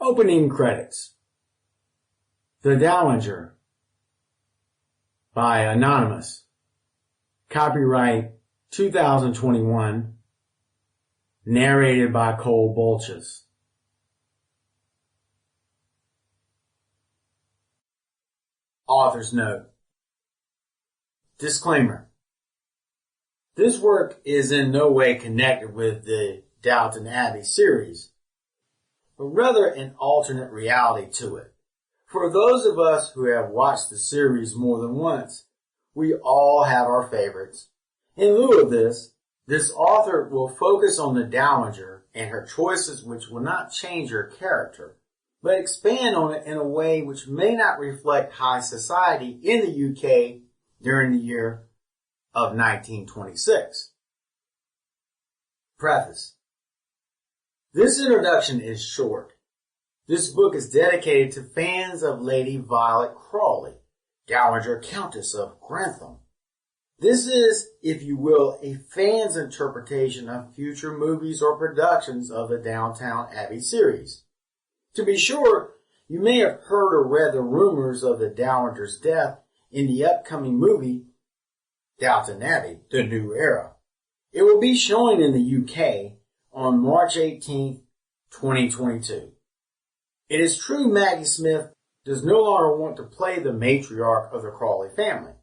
Opening credits. The Dowager by Anonymous. Copyright 2021. Narrated by Bolchoz. Author's note. Disclaimer. This work is in no way connected with the Downton Abbey series, but rather an alternate reality to it. For those of us who have watched the series more than once, we all have our favorites. In lieu of this author will focus on the Dowager and her choices which will not change her character, but expand on it in a way which may not reflect high society in the UK during the year of 1926. Preface. This introduction is short. This book is dedicated to fans of Lady Violet Crawley, Dowager Countess of Grantham. This is, if you will, a fan's interpretation of future movies or productions of the Downton Abbey series. To be sure, you may have heard or read the rumors of the Dowager's death in the upcoming movie Downton Abbey, The New Era. It will be showing in the UK on March 18th, 2022. It is true Maggie Smith does no longer want to play the matriarch of the Crawley family.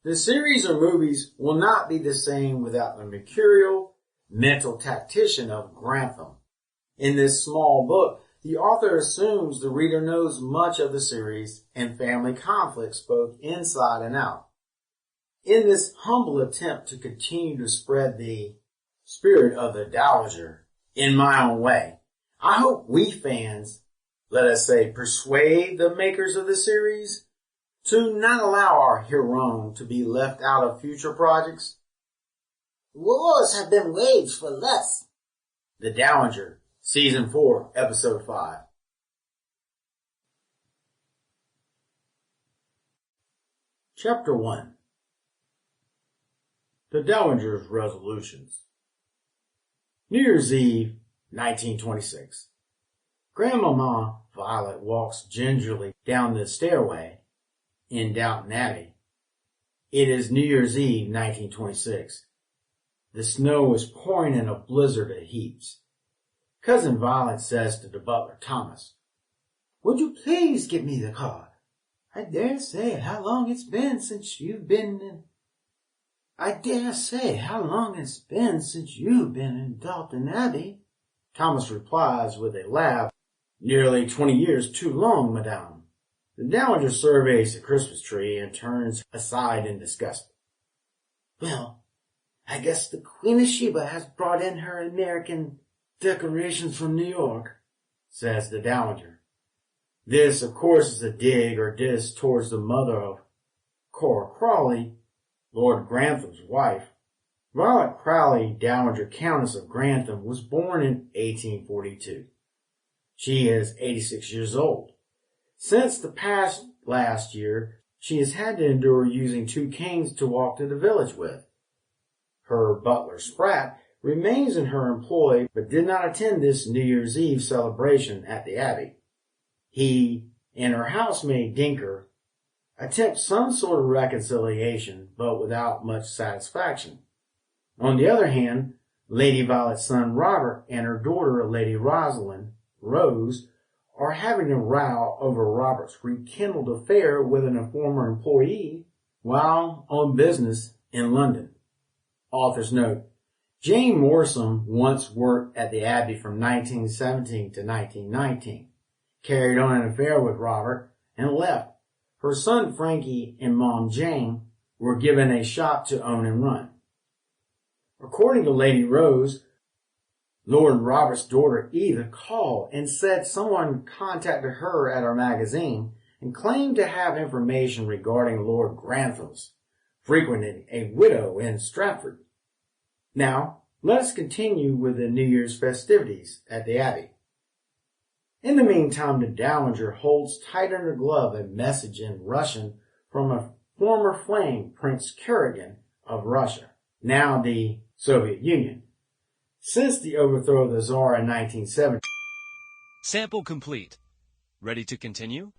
The series or movies will not be the same without the mercurial, mental tactician of Grantham. In this small book, the author assumes the reader knows much of the series and family conflicts both inside and out. In this humble attempt to continue to spread the spirit of the Dowager in my own way, I hope we fans, let us say, persuade the makers of the series to not allow our heroine to be left out of future projects. Wars have been waged for less. The Dowager, Season 4, Episode 5. Chapter 1. The Dowager's Resolutions. New Year's Eve, 1926. Grandmama Violet walks gingerly down the stairway in Downton Abbey. It is New Year's Eve, 1926. The snow is pouring in a blizzard of heaps. Cousin Violet says to the butler, Thomas, "Would you please give me the card? I dare say how long it's been since you've been in Downton Abbey." Thomas replies with a laugh, "Nearly 20 years too long, madame." The Dowager surveys the Christmas tree and turns aside in disgust. "Well, I guess the Queen of Sheba has brought in her American decorations from New York," says the Dowager. This, of course, is a dig or diss towards the mother of Cora Crawley, Lord Grantham's wife. Violet Crawley, Dowager Countess of Grantham, was born in 1842. She is 86 years old. Since the past last year, she has had to endure using two canes to walk to the village with. Her butler, Spratt, remains in her employ, but did not attend this New Year's Eve celebration at the Abbey. He and her housemaid, Dinker, attempt some sort of reconciliation, but without much satisfaction. On the other hand, Lady Violet's son Robert and her daughter, Lady Rosalind, Rose, are having a row over Robert's rekindled affair with a former employee while on business in London. Author's note. Jane Morsom once worked at the Abbey from 1917 to 1919, carried on an affair with Robert, and left. Her son Frankie and Mom Jane were given a shop to own and run. According to Lady Rose, Lord Robert's daughter Eva called and said someone contacted her at our magazine and claimed to have information regarding Lord Grantham's frequenting a widow in Stratford. Now, let us continue with the New Year's festivities at the Abbey. In the meantime, the Dowager holds tight in her glove a message in Russian from a former flame, Prince Kurrigan of Russia, now the Soviet Union. Since the overthrow of the Tsar in 1970, Sample complete. Ready to continue?